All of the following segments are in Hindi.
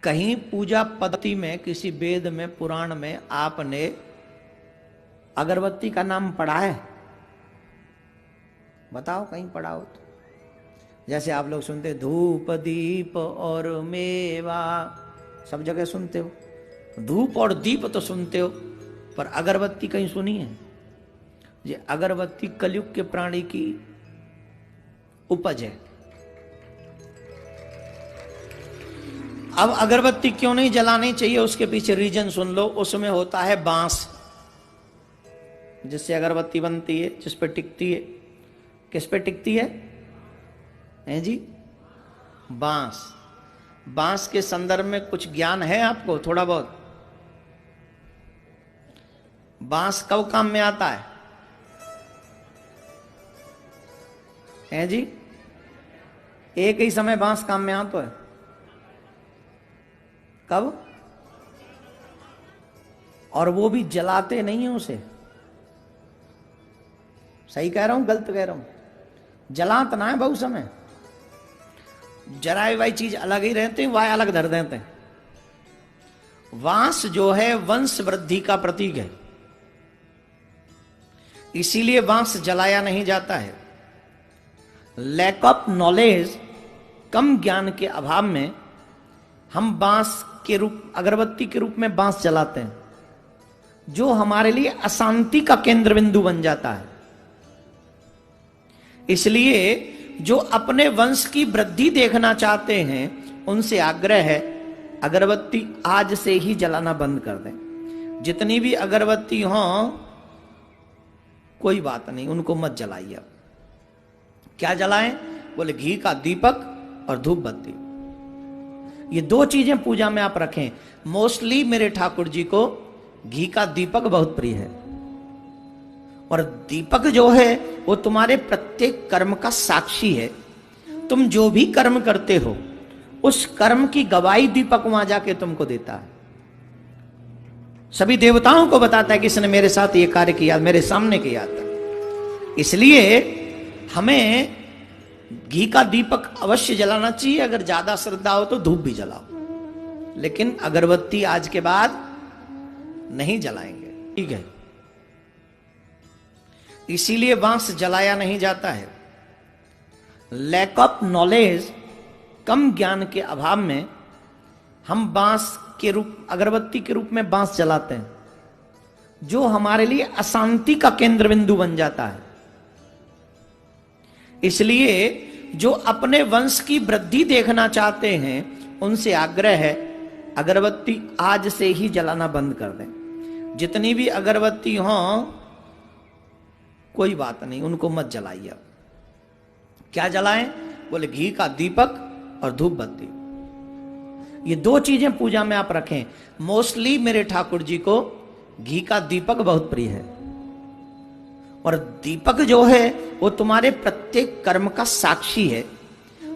कहीं पूजा पद्धति में, किसी वेद में, पुराण में आपने अगरबत्ती का नाम पढ़ा है? बताओ, कहीं पढ़ा हो तो। जैसे आप लोग सुनते धूप दीप और मेवा, सब जगह सुनते हो। धूप और दीप तो सुनते हो, पर अगरबत्ती कहीं सुनी है? ये अगरबत्ती कलयुग के प्राणी की उपज है। अब अगरबत्ती क्यों नहीं जलानी चाहिए, उसके पीछे रीजन सुन लो। उसमें होता है बांस, जिससे अगरबत्ती बनती है, जिस पे टिकती है। किस पे टिकती है जी? बांस। बांस के संदर्भ में कुछ ज्ञान है आपको? थोड़ा बहुत। बांस कब काम में आता है जी? एक ही समय बांस काम में आता है। कब? और वो भी जलाते नहीं है उसे। सही कह रहा हूं, गलत कह रहा हूं? जलाते ना है बहुत समय, जराए हुई चीज अलग ही रहते हैं, वाय अलग धर देते हैं। बांस जो है वंश वृद्धि का प्रतीक है, इसीलिए बांस जलाया नहीं जाता है। लैक ऑफ नॉलेज, कम ज्ञान के अभाव में हम बांस के रूप, अगरबत्ती के रूप में बांस जलाते हैं, जो हमारे लिए अशांति का केंद्र बिंदु बन जाता है। इसलिए जो अपने वंश की वृद्धि देखना चाहते हैं, उनसे आग्रह है, अगरबत्ती आज से ही जलाना बंद कर दें। जितनी भी अगरबत्ती हो कोई बात नहीं, उनको मत जलाइए। क्या जलाएं? बोले घी का दीपक और धूप बत्ती। ये दो चीजें पूजा में आप रखें। मोस्टली मेरे ठाकुर जी को घी का दीपक बहुत प्रिय है, और दीपक जो है वो तुम्हारे प्रत्येक कर्म का साक्षी है। तुम जो भी कर्म करते हो, उस कर्म की गवाही दीपक वहां जाके तुमको देता है। सभी देवताओं को बताता है कि इसने मेरे साथ ये कार्य किया, मेरे सामने किया था। इसलिए हमें घी का दीपक अवश्य जलाना चाहिए। अगर ज्यादा श्रद्धा हो तो धूप भी जलाओ, लेकिन अगरबत्ती आज के बाद नहीं जलाएंगे, ठीक है? इसीलिए बांस जलाया नहीं जाता है। लैक ऑफ नॉलेज, कम ज्ञान के अभाव में हम बांस के रूप, अगरबत्ती के रूप में बांस जलाते हैं, जो हमारे लिए अशांति का केंद्र बिंदु बन जाता है। इसलिए जो अपने वंश की वृद्धि देखना चाहते हैं, उनसे आग्रह है, अगरबत्ती आज से ही जलाना बंद कर दें। जितनी भी अगरबत्ती हो कोई बात नहीं, उनको मत जलाइए। क्या जलाएं? बोले घी का दीपक और धूप बत्ती। ये दो चीजें पूजा में आप रखें। मोस्टली मेरे ठाकुर जी को घी का दीपक बहुत प्रिय है, और दीपक जो है वो तुम्हारे प्रत्येक कर्म का साक्षी है।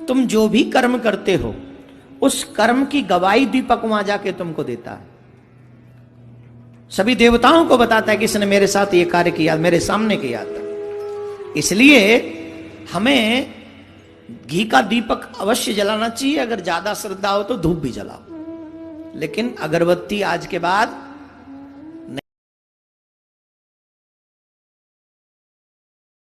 तुम जो भी कर्म करते हो, उस कर्म की गवाही दीपक वहां जाके तुमको देता है। सभी देवताओं को बताता है कि इसने मेरे साथ ये कार्य किया, मेरे सामने किया था। इसलिए हमें घी का दीपक अवश्य जलाना चाहिए। अगर ज्यादा श्रद्धा हो तो धूप भी जलाओ, लेकिन अगरबत्ती आज के बाद